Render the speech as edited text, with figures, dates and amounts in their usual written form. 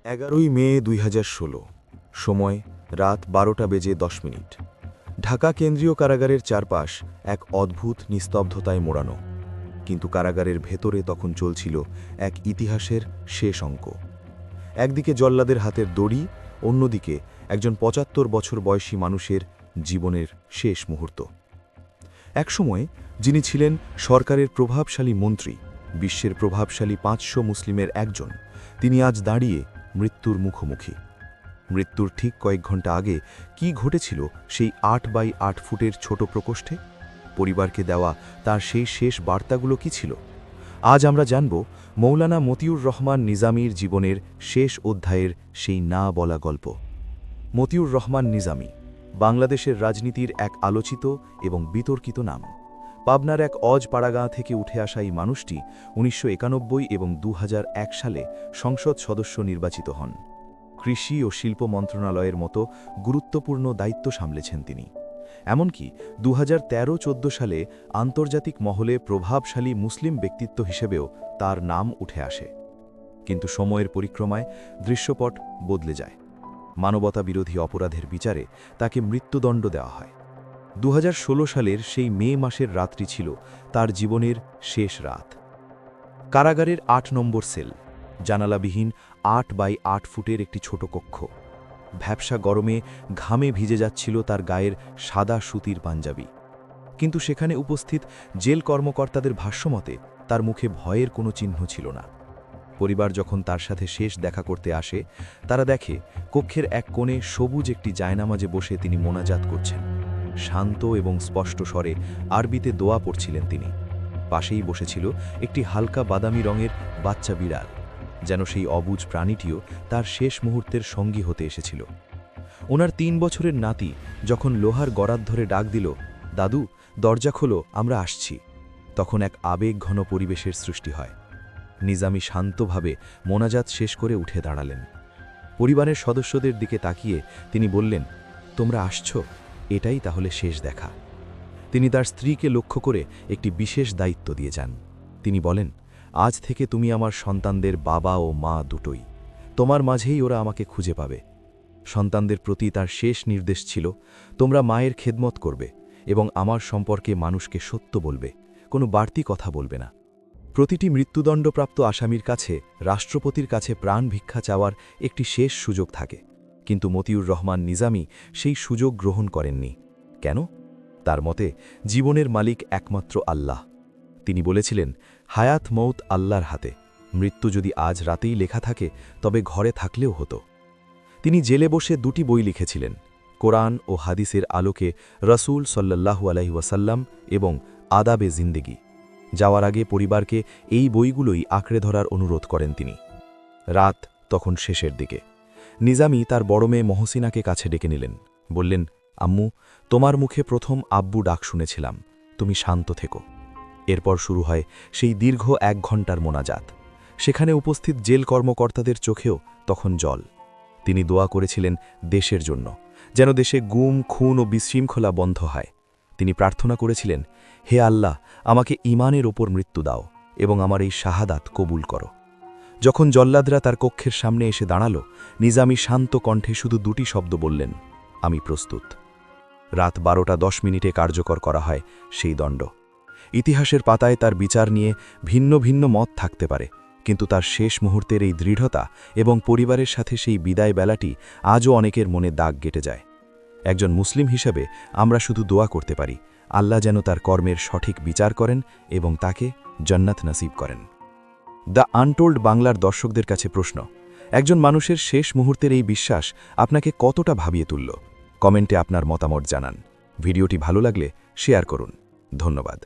11 মে 2016। সময় রাত 12:10। ঢাকা কেন্দ্রীয় কারাগারের চারপাশ এক অদ্ভুত নিস্তব্ধতায় মোড়ানো, কিন্তু কারাগারের ভেতরে তখন চলছিল এক ইতিহাসের শেষ অঙ্ক। একদিকে জল্লাদের হাতের দড়ি, অন্যদিকে একজন 75 বছর বয়সী মানুষের জীবনের শেষ মুহূর্ত। একসময় যিনি ছিলেন সরকারের প্রভাবশালী মন্ত্রী, বিশ্বের প্রভাবশালী 500 মুসলিমের একজন, তিনি আজ দাঁড়িয়ে মৃত্যুর মুখোমুখি। মৃত্যুর ঠিক কয়েক ঘন্টা আগে কি ঘটেছিল সেই 8x8 ফুটের ছোট প্রকোষ্ঠে? পরিবারকে দেওয়া তার সেই শেষ বার্তাগুলো কি ছিল? আজ আমরা জানব মৌলানা মতিউর রহমান নিজামীর জীবনের শেষ অধ্যায়ের সেই না বলা গল্প। মতিউর রহমান নিজামী বাংলাদেশের রাজনীতির এক আলোচিত এবং বিতর্কিত নাম। পাবনার এক পাড়াগাঁ থেকে উঠে আসা এই মানুষটি 1991 এবং 2001 সালে সংসদ সদস্য নির্বাচিত হন। কৃষি ও শিল্প মন্ত্রণালয়ের মতো গুরুত্বপূর্ণ দায়িত্ব সামলেছেন তিনি। এমনকি 2013-14 সালে আন্তর্জাতিক মহলে প্রভাবশালী মুসলিম ব্যক্তিত্ব হিসেবেও তার নাম উঠে আসে। কিন্তু সময়ের পরিক্রমায় দৃশ্যপট বদলে যায়। মানবতা বিরোধী অপরাধের বিচারে তাকে মৃত্যুদণ্ড দেওয়া হয়। 2016 সালের সেই মে মাসের রাত্রি ছিল তার জীবনের শেষ রাত। কারাগারের 8 নম্বর সেল, জানালাবিহীন 8x8 ফুটের একটি ছোট কক্ষ। ভ্যাপসা গরমে ঘামে ভিজে যাচ্ছিল তার গায়ের সাদা সুতির পাঞ্জাবি। কিন্তু সেখানে উপস্থিত জেল কর্মকর্তাদের ভাষ্যমতে তার মুখে ভয়ের কোনো চিহ্ন ছিল না। পরিবার যখন তার সাথে শেষ দেখা করতে আসে, তারা দেখে কক্ষের এক কোণে সবুজ একটি জায়নামাজে বসে তিনি মোনাজাত করছেন। শান্ত এবং স্পষ্ট স্বরে আরবিতে দোয়া পড়ছিলেন তিনি। পাশেই বসেছিল একটি হালকা বাদামি রঙের বাচ্চা বিড়াল, যেন সেই অবুঝ প্রাণীটিও তার শেষ মুহূর্তের সঙ্গী হতে এসেছিল। ওনার 3 বছরের নাতি যখন লোহার গরাদ ধরে ডাক দিল, দাদু দরজা খোলো, আমরা আসছি, তখন এক আবেগঘন পরিবেশের সৃষ্টি হয়। নিজামী শান্তভাবে মোনাজাত শেষ করে উঠে দাঁড়ালেন। পরিবারের সদস্যদের দিকে তাকিয়ে তিনি বললেন, তোমরা আসছো, এটাই তাহলে শেষ দেখা। তিনি তার স্ত্রীকে লক্ষ্য করে একটি বিশেষ দায়িত্ব দিয়ে যান। তিনি বলেন, আজ থেকে তুমি আমার সন্তানদের বাবা ও মা দুটোই, তোমার মাঝেই ওরা আমাকে খুঁজে পাবে। সন্তানদের প্রতি তার শেষ নির্দেশ ছিল, তোমরা মায়ের খেদমত করবে এবং আমার সম্পর্কে মানুষকে সত্য বলবে, কোনো বাড়তি কথা বলবে না। প্রতিটি মৃত্যুদণ্ডপ্রাপ্ত আসামির কাছে রাষ্ট্রপতির কাছে প্রাণ ভিক্ষা চাওয়ার একটি শেষ সুযোগ থাকে, কিন্তু মতিউর রহমান নিজামী সেই সুযোগ গ্রহণ করেননি। কেন? তার মতে জীবনের মালিক একমাত্র আল্লাহ। তিনি বলেছিলেন, হায়াত মৌত আল্লাহর হাতে, মৃত্যু যদি আজ রাতেই লেখা থাকে তবে ঘরে থাকলেও হতো। তিনি জেলে বসে 2টি বই লিখেছিলেন, কোরআন ও হাদিসের আলোকে রসুল সাল্লাল্লাহু আলাইহি ওয়াসাল্লাম এবং আদাবে জিন্দেগি। যাওয়ার আগে পরিবারকে এই বইগুলোই আঁকড়ে ধরার অনুরোধ করেন তিনি। রাত তখন শেষের দিকে। নিজামী তার বড় মেয়ে মহসিনাকে কাছে ডেকে নিলেন। বললেন, আম্মু, তোমার মুখে প্রথম আব্বু ডাক শুনেছিলাম, তুমি শান্ত থেকো। এরপর শুরু হয় সেই দীর্ঘ 1 ঘণ্টার মোনাজাত। সেখানে উপস্থিত জেল কর্মকর্তাদের চোখেও তখন জল। তিনি দোয়া করেছিলেন দেশের জন্য, যেন দেশে গুম, খুন ও বিশৃঙ্খলা বন্ধ হয়। তিনি প্রার্থনা করেছিলেন, হে আল্লাহ, আমাকে ঈমানের ওপর মৃত্যু দাও এবং আমার এই শাহাদাত কবুল করো। যখন জল্লাদরা তার কক্ষের সামনে এসে দাঁড়ালো, নিজামী শান্ত কণ্ঠে শুধু 2টি শব্দ বললেন, আমি প্রস্তুত। রাত 12:10 কার্যকর করা হয় সেই দণ্ড। ইতিহাসের পাতায় তার বিচার নিয়ে ভিন্ন ভিন্ন মত থাকতে পারে, কিন্তু তার শেষ মুহূর্তের এই দৃঢ়তা এবং পরিবারের সাথে সেই বিদায় বেলাটি আজও অনেকের মনে দাগ কেটে যায়। একজন মুসলিম হিসেবে আমরা শুধু দোয়া করতে পারি, আল্লাহ যেন তার কর্মের সঠিক বিচার করেন এবং তাকে জান্নাত নসিব করেন। দ্য আনটোল্ড বাংলার দর্শকদের কাছে প্রশ্ন, একজন মানুষের শেষ মুহূর্তের এই বিশ্বাস আপনাকে কতটা ভাবিয়ে তুলল? কমেন্টে আপনার মতামত জানান। ভিডিওটি ভালো লাগলে শেয়ার করুন। ধন্যবাদ।